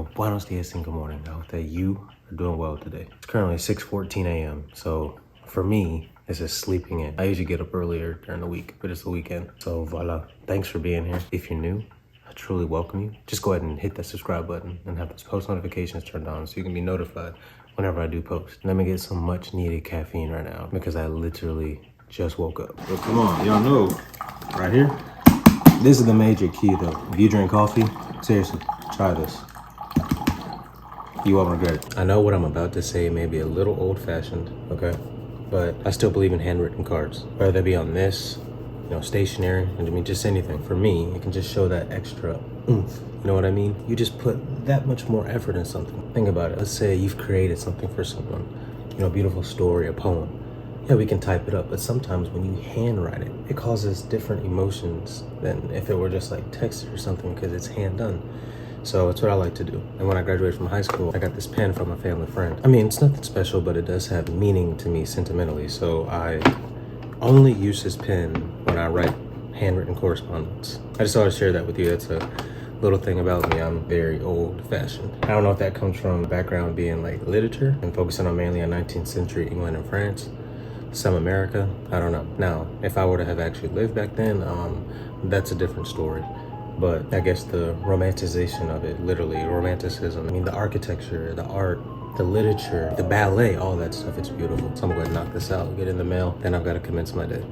Bueno, buenos dias and good morning. I hope that you are doing well today. It's currently 6:14 a.m. So for me, this is sleeping in. I usually get up earlier during the week, but it's the weekend. So voila. Thanks for being here. If you're new, I truly welcome you. Just go ahead and hit that subscribe button and have those post notifications turned on so you can be notified whenever I do post. Let me get some much needed caffeine right now because I literally just woke up. So come on, y'all know, right here. This is the major key though. If you drink coffee, seriously, try this. You won't regret it. I know what I'm about to say may be a little old-fashioned, okay? But I still believe in handwritten cards. Whether they be on this, stationery, I mean, just anything. For me, it can just show that extra oomph. You know what I mean? You just put that much more effort in something. Think about it. Let's say you've created something for someone. A beautiful story, a poem. Yeah, we can type it up, but sometimes when you handwrite it, it causes different emotions than if it were just like texted or something because it's hand done. So it's what I like to do. And when I graduated from high school, I got this pen from a family friend. I mean, it's nothing special, but it does have meaning to me sentimentally. So I only use this pen when I write handwritten correspondence. I just thought I'd share that with you. That's a little thing about me. I'm very old-fashioned. I don't know if that comes from the background being like literature and focusing on mainly on 19th century England and France, some America. I don't know. Now, if I were to have actually lived back then, that's a different story. But I guess the romanticization of it, literally romanticism. I mean, the architecture, the art, the literature, the ballet, all that stuff, it's beautiful. So I'm going to knock this out, get in the mail, then I've got to commence my day.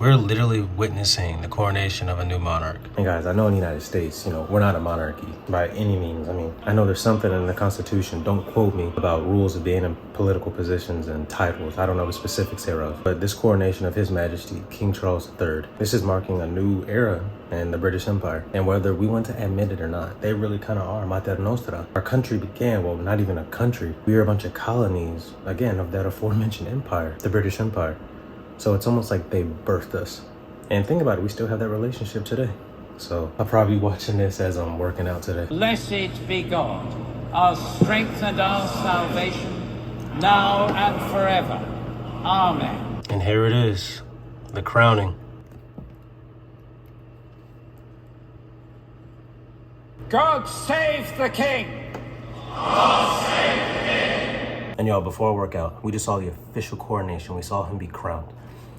We're literally witnessing the coronation of a new monarch. And guys, I know in the United States, we're not a monarchy by any means. I mean, I know there's something in the Constitution, don't quote me, about rules of being in political positions and titles. I don't know the specifics thereof. But this coronation of His Majesty, King Charles III, this is marking a new era in the British Empire. And whether we want to admit it or not, they really kind of are Mater Nostra. Our country began, well, not even a country. We are a bunch of colonies, again, of that aforementioned empire, the British Empire. So it's almost like they birthed us. And think about it, we still have that relationship today. So I'll probably be watching this as I'm working out today. Blessed be God, our strength and our salvation, now and forever. Amen. And here it is, the crowning. God save the King! God save the King! And y'all, before I work out, we just saw the official coronation. We saw him be crowned.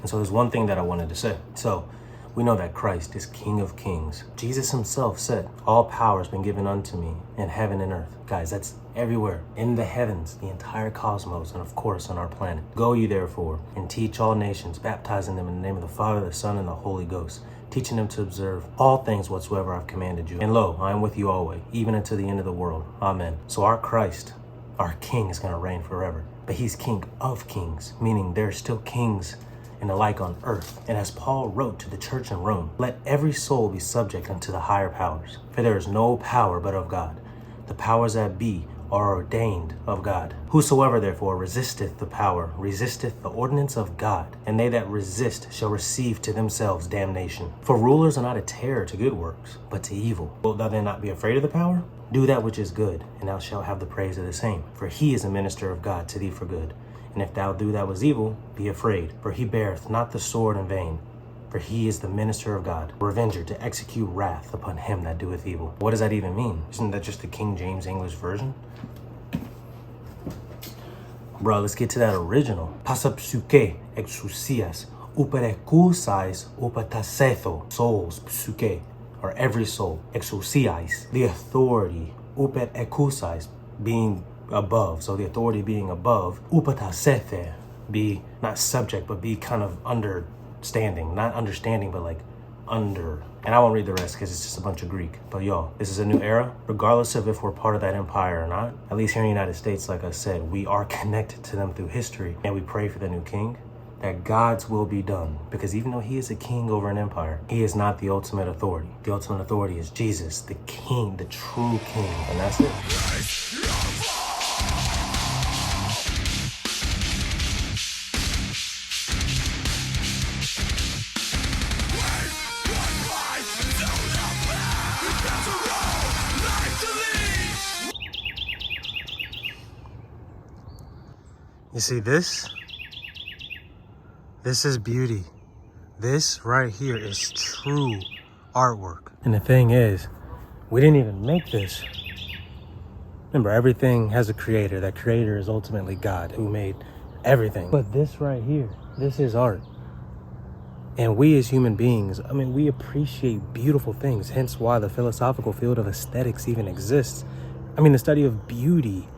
And so there's one thing that I wanted to say. So we know that Christ is King of Kings. Jesus himself said, all power has been given unto me in heaven and earth. Guys, that's everywhere. In the heavens, the entire cosmos, and of course on our planet. Go ye therefore and teach all nations, baptizing them in the name of the Father, the Son, and the Holy Ghost, teaching them to observe all things whatsoever I've commanded you. And lo, I am with you always, even unto the end of the world. Amen. So our Christ, our King, is going to reign forever. But he's King of kings, meaning there's still kings and the like on earth. And as Paul wrote to the church in Rome, let every soul be subject unto the higher powers. For there is no power but of God. The powers that be are ordained of God. Whosoever therefore resisteth the power, resisteth the ordinance of God. And they that resist shall receive to themselves damnation. For rulers are not a terror to good works, but to evil. Wilt thou then not be afraid of the power? Do that which is good, and thou shalt have the praise of the same. For he is a minister of God to thee for good. And if thou do that was evil, be afraid, for he beareth not the sword in vain. For he is the minister of God, revenger to execute wrath upon him that doeth evil. What does that even mean? Isn't that just the King James English version? Bro, let's get to that original. Pasapsuke exousias, uperekusais upatasetho, souls, psuke, or every soul, exousiais, the authority, uperekusais, being above, so the authority being above, upatasete, be not subject, but be kind of understanding, not understanding, but like under. And I won't read the rest because it's just a bunch of Greek. But y'all, this is a new era. Regardless of if we're part of that empire or not, at least here in the United States, like I said, we are connected to them through history. And we pray for the new king, that God's will be done. Because even though he is a king over an empire, he is not the ultimate authority. The ultimate authority is Jesus, the king, the true king. And that's it. You see this? This is beauty. This right here is true artwork. And the thing is, we didn't even make this. Remember, everything has a creator. That creator is ultimately God, who made everything. But this right here, this is art. And we as human beings, I mean, we appreciate beautiful things, hence why the philosophical field of aesthetics even exists. I mean, the study of beauty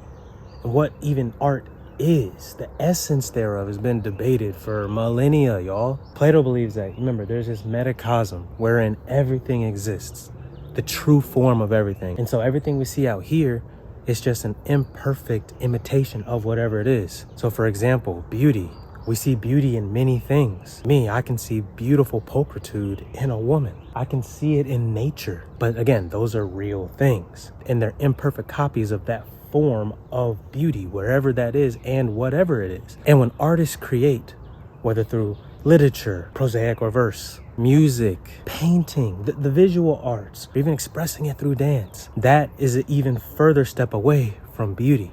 and what even art is, the essence thereof has been debated for millennia, y'all. Plato believes that, remember, there's this metacosm wherein everything exists, the true form of everything. And so everything we see out here is just an imperfect imitation of whatever it is. So for example, beauty. We see beauty in many things. Me, I can see beautiful pulchritude in a woman. I can see it in nature. But again, those are real things. And they're imperfect copies of that form of beauty, wherever that is and whatever it is. And when artists create, whether through literature, prosaic or verse, music, painting, the visual arts, or even expressing it through dance, that is an even further step away from beauty.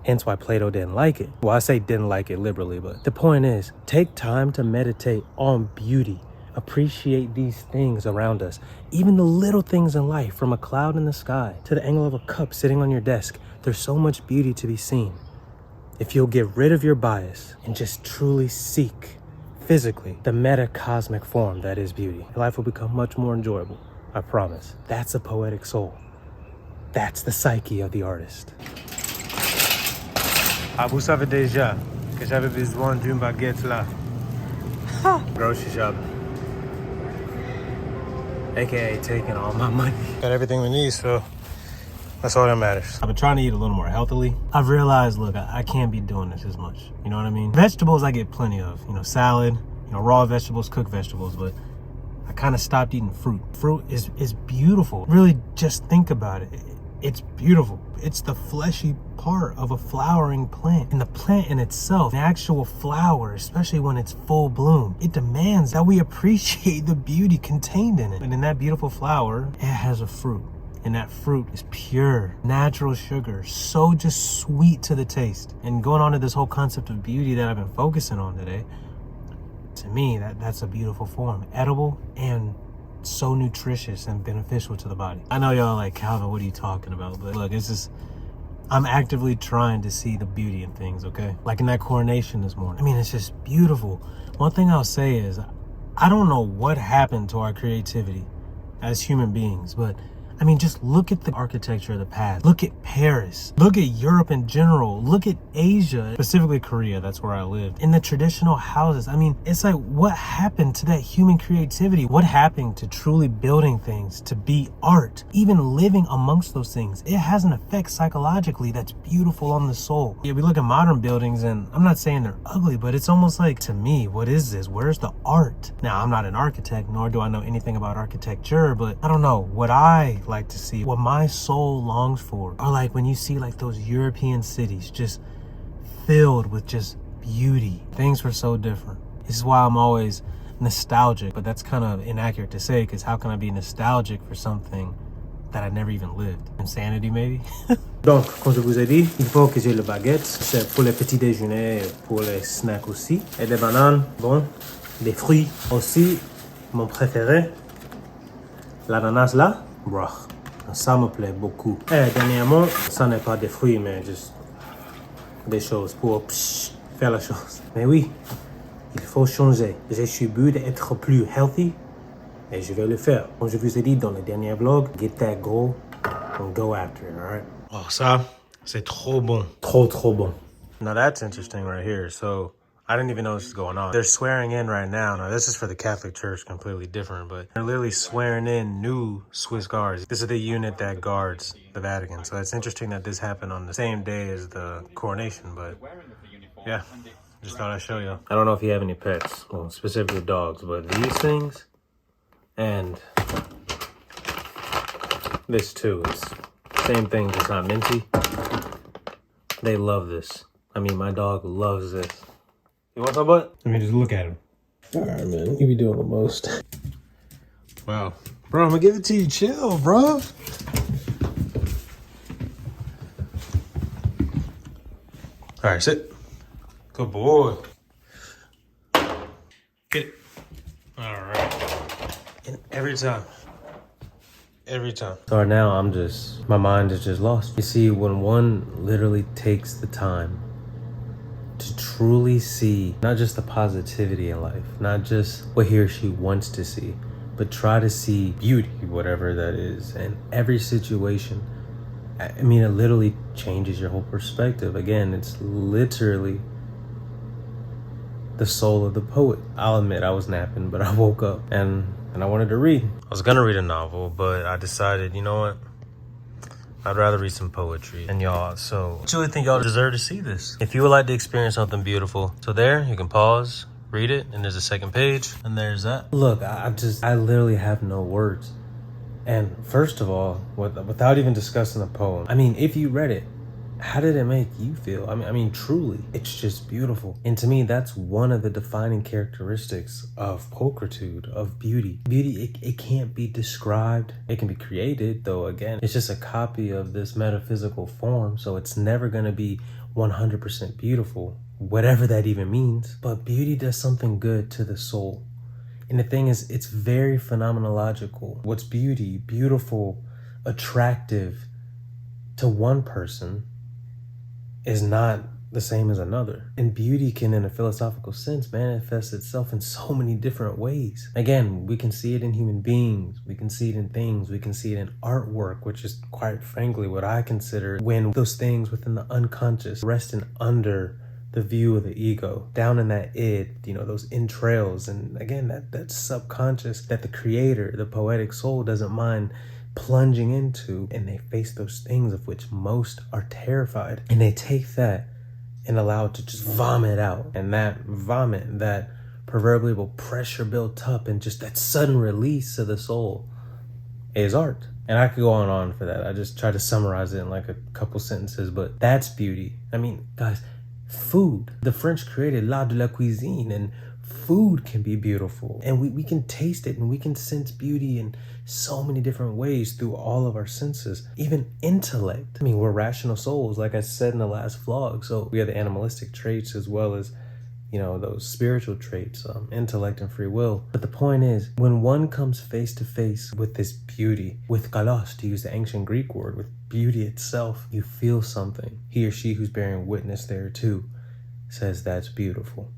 Hence why Plato didn't like it. Well, I say didn't like it liberally, but the point is, take time to meditate on beauty. Appreciate these things around us. Even the little things in life, from a cloud in the sky to the angle of a cup sitting on your desk. There's so much beauty to be seen. If you'll get rid of your bias and just truly seek physically the metacosmic form that is beauty, life will become much more enjoyable. I promise. That's a poetic soul. That's the psyche of the artist. Ah, vous savez déjà que j'avais besoin d'une baguette là. Grocery shop. AKA taking all my money. Got everything we need, so that's all that matters. I've been trying to eat a little more healthily. I've realized, look, I can't be doing this as much. You know what I mean? Vegetables I get plenty of. You know, salad, you know, raw vegetables, cooked vegetables, but I kind of stopped eating fruit. Fruit is beautiful. Really, just think about it. It's beautiful. It's the fleshy part of a flowering plant. And the plant in itself, the actual flower, especially when it's full bloom, it demands that we appreciate the beauty contained in it. And in that beautiful flower, it has a fruit. And that fruit is pure, natural sugar, so just sweet to the taste. And going on to this whole concept of beauty that I've been focusing on today, to me, that's a beautiful form. Edible and so nutritious and beneficial to the body. I know y'all like, Calvin, what are you talking about? But look, it's just, I'm actively trying to see the beauty in things, okay? Like in that coronation this morning. I mean, it's just beautiful. One thing I'll say is, I don't know what happened to our creativity as human beings, but I mean, just look at the architecture of the past. Look at Paris. Look at Europe in general. Look at Asia, specifically Korea, that's where I lived. In the traditional houses, I mean, it's like, what happened to that human creativity? What happened to truly building things to be art? Even living amongst those things, it has an effect psychologically that's beautiful on the soul. Yeah, we look at modern buildings and I'm not saying they're ugly, but it's almost like, to me, what is this? Where's the art? Now, I'm not an architect, nor do I know anything about architecture, but I don't know, what I like to see, what my soul longs for, are like when you see like those European cities just filled with just beauty. Things were so different. This is why I'm always nostalgic, but that's kind of inaccurate to say, because how can I be nostalgic for something that I never even lived? Insanity, maybe? Donc, comme je vous ai dit, il faut que j'ai le baguette. C'est pour le petit déjeuner, pour les snacks aussi. Et des bananes, bon, des fruits aussi. Mon préféré, l'ananas là, bruh. Ça me plaît beaucoup. Et dernièrement, ça n'est pas des fruits, mais juste des choses pour faire la chose. Mais oui, il faut changer. J'ai subi d'être plus healthy et je vais le faire. Comme je vous ai dit dans le dernier vlog, get that goal and go after it, alright? Oh, ça, c'est trop bon. Trop bon. Now that's interesting right here. So, I didn't even know this was going on. They're swearing in right now. Now, this is for the Catholic Church, completely different, but they're literally swearing in new Swiss guards. This is the unit that guards the Vatican. So it's interesting that this happened on the same day as the coronation, but yeah, just thought I'd show you. I don't know if you have any pets, well, specifically dogs, but these things and this too, it's same thing, just not minty. They love this. I mean, my dog loves this. You want some butt? Let me just look at him. All right, man. You be doing the most. Wow. Bro, I'm gonna give it to you. Chill, bro. All right, sit. Good boy. Get it. All right. And every time. Every time. So now my mind is just lost. You see, when one literally takes the time to truly see not just the positivity in life, not just what he or she wants to see, but try to see beauty, whatever that is, in every situation. I mean, it literally changes your whole perspective. Again, it's literally the soul of the poet. I'll admit I was napping, but I woke up and I wanted to read. I was gonna read a novel, but I decided, you know what? I'd rather read some poetry. And y'all, so I truly think y'all deserve to see this. If you would like to experience something beautiful, so there, you can pause, read it, and there's a second page, and there's that. Look, I literally have no words. And first of all, without even discussing the poem, I mean, if you read it, how did it make you feel? I mean, truly, it's just beautiful. And to me, that's one of the defining characteristics of pulchritude, of beauty. Beauty, it can't be described. It can be created, though, again, it's just a copy of this metaphysical form. So it's never going to be 100% beautiful, whatever that even means. But beauty does something good to the soul. And the thing is, it's very phenomenological. What's beauty, beautiful, attractive to one person is not the same as another. And beauty can, in a philosophical sense, manifest itself in so many different ways. Again, we can see it in human beings, we can see it in things, we can see it in artwork, which is quite frankly what I consider when those things within the unconscious resting under the view of the ego, down in that id, those entrails, and again, that subconscious that the creator, the poetic soul doesn't mind plunging into, and they face those things of which most are terrified, and they take that and allow it to just vomit out, and that vomit, that proverbial pressure built up, and just that sudden release of the soul is art. And I could go on and on for that. I just try to summarize it in like a couple sentences, but that's beauty. I mean, guys, food. The French created l'art de la cuisine, and food can be beautiful, and we can taste it, and we can sense beauty in so many different ways through all of our senses. Even intellect. I mean, we're rational souls, like I said in the last vlog, so we have the animalistic traits as well as those spiritual traits, intellect and free will. But the point is, when one comes face to face with this beauty, with kalos, to use the ancient Greek word, with beauty itself, you feel something. He or she who's bearing witness there too says that's beautiful.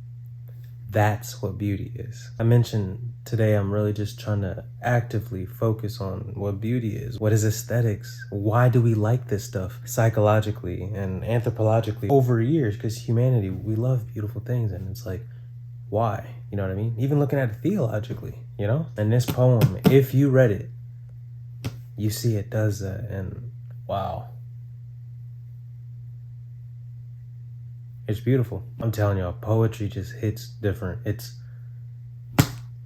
That's what beauty is. I mentioned today I'm really just trying to actively focus on what beauty is. What is aesthetics? Why do we like this stuff psychologically and anthropologically over years? Because humanity, we love beautiful things, and it's like, why? You know what I mean? Even looking at it theologically, And this poem, if you read it, you see it does that, and wow. It's beautiful. I'm telling y'all, poetry just hits different. It's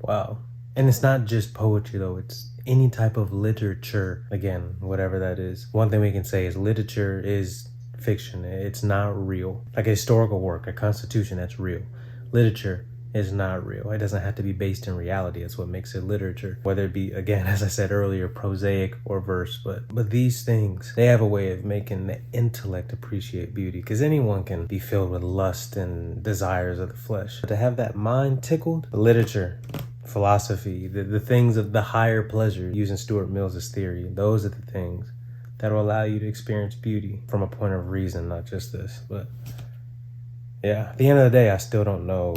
wow. And it's not just poetry though, it's any type of literature. Again, whatever that is. One thing we can say is literature is fiction. It's not real. Like a historical work, a constitution, that's real. Literature is not real. It doesn't have to be based in reality. That's what makes it literature. Whether it be, again, as I said earlier, prosaic or verse. But these things, they have a way of making the intellect appreciate beauty. Because anyone can be filled with lust and desires of the flesh. But to have that mind tickled, literature, philosophy, the things of the higher pleasure, using Stuart Mill's theory, those are the things that will allow you to experience beauty from a point of reason, not just this. But yeah, at the end of the day, I still don't know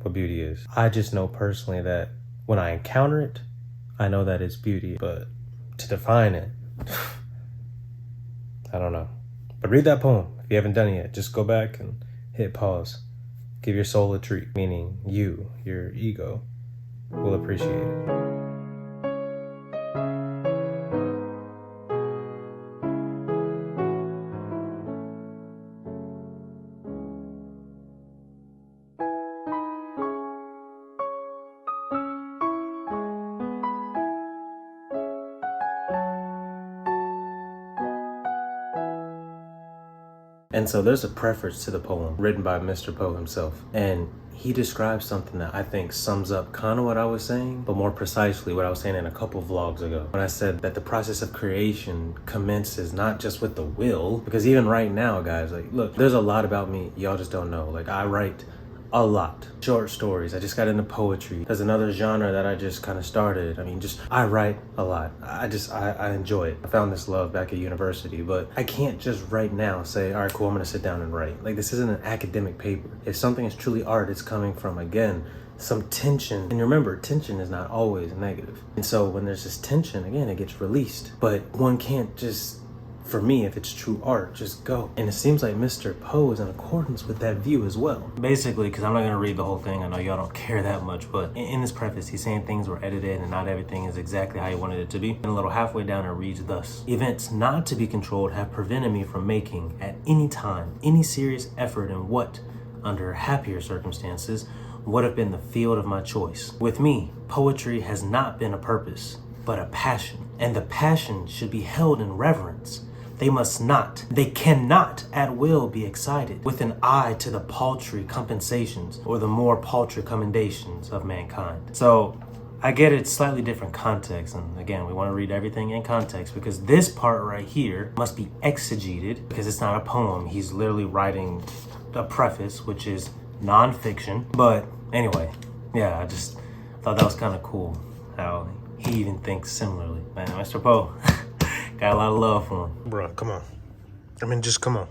what beauty is. I just know personally that when I encounter it, I know that it's beauty, but to define it, I don't know. But read that poem if you haven't done it yet. Just go back and hit pause. Give your soul a treat, meaning you, your ego, will appreciate it. And so there's a preface to the poem written by Mr. Poe himself. And he describes something that I think sums up kind of what I was saying, but more precisely what I was saying in a couple vlogs ago. When I said that the process of creation commences not just with the will, because even right now, guys, like, look, there's a lot about me y'all just don't know. Like, I write a lot. Short stories. I just got into poetry. There's another genre that I just kind of started. I mean, I write a lot. I enjoy it. I found this love back at university, but I can't just right now say, all right, cool, I'm gonna sit down and write. Like, this isn't an academic paper. If something is truly art, it's coming from, again, some tension. And remember, tension is not always negative. And so when there's this tension, again, it gets released. But one can't just, for me, if it's true art, just go. And it seems like Mr. Poe is in accordance with that view as well. Basically, because I'm not gonna read the whole thing, I know y'all don't care that much, but in this preface, he's saying things were edited and not everything is exactly how he wanted it to be. And a little halfway down, it reads thus: events not to be controlled have prevented me from making, at any time, any serious effort in what, under happier circumstances, would have been the field of my choice. With me, poetry has not been a purpose, but a passion. And the passion should be held in reverence. They cannot at will be excited with an eye to the paltry compensations or the more paltry commendations of mankind. So I get it's slightly different context. And again, we want to read everything in context because this part right here must be exegeted because it's not a poem. He's literally writing a preface, which is nonfiction. But anyway, yeah, I just thought that was kind of cool how he even thinks similarly. Man, Mr. Poe. Got a lot of love for him. Bruh, come on. I mean, just come on.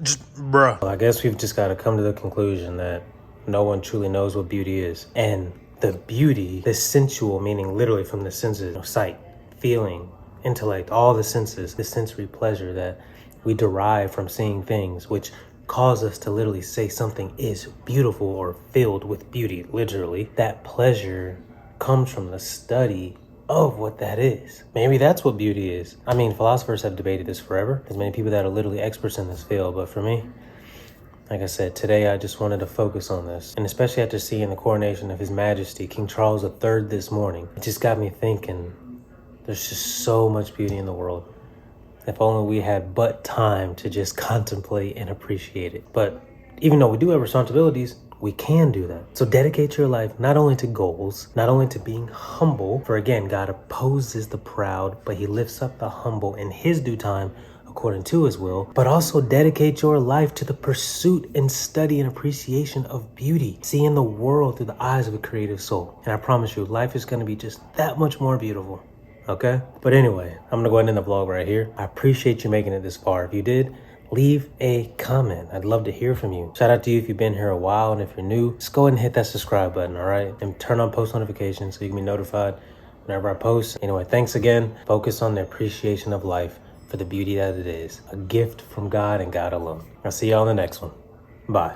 Just, bruh. Well, I guess we've just got to come to the conclusion that no one truly knows what beauty is. And the beauty, the sensual, meaning literally from the senses, sight, feeling, intellect, all the senses, the sensory pleasure that we derive from seeing things, which cause us to literally say something is beautiful or filled with beauty, literally. That pleasure comes from the study of what that is. Maybe that's what beauty is. I mean, philosophers have debated this forever. There's many people that are literally experts in this field, but for me, like I said, today I just wanted to focus on this. And especially after seeing the coronation of His Majesty, King Charles III this morning, it just got me thinking, there's just so much beauty in the world. If only we had but time to just contemplate and appreciate it. But even though we do have responsibilities, we can do that. So dedicate your life not only to goals, not only to being humble, for again, God opposes the proud, but He lifts up the humble in His due time, according to His will, but also dedicate your life to the pursuit and study and appreciation of beauty, seeing the world through the eyes of a creative soul. And I promise you, life is gonna be just that much more beautiful, okay? But anyway, I'm gonna go ahead and end the vlog right here. I appreciate you making it this far. If you did, leave a comment. I'd love to hear from you. Shout out to you if you've been here a while, and if you're new, just go ahead and hit that subscribe button, all right? And turn on post notifications so you can be notified whenever I post. Anyway, thanks again. Focus on the appreciation of life for the beauty that it is. A gift from God and God alone. I'll see y'all in the next one. Bye.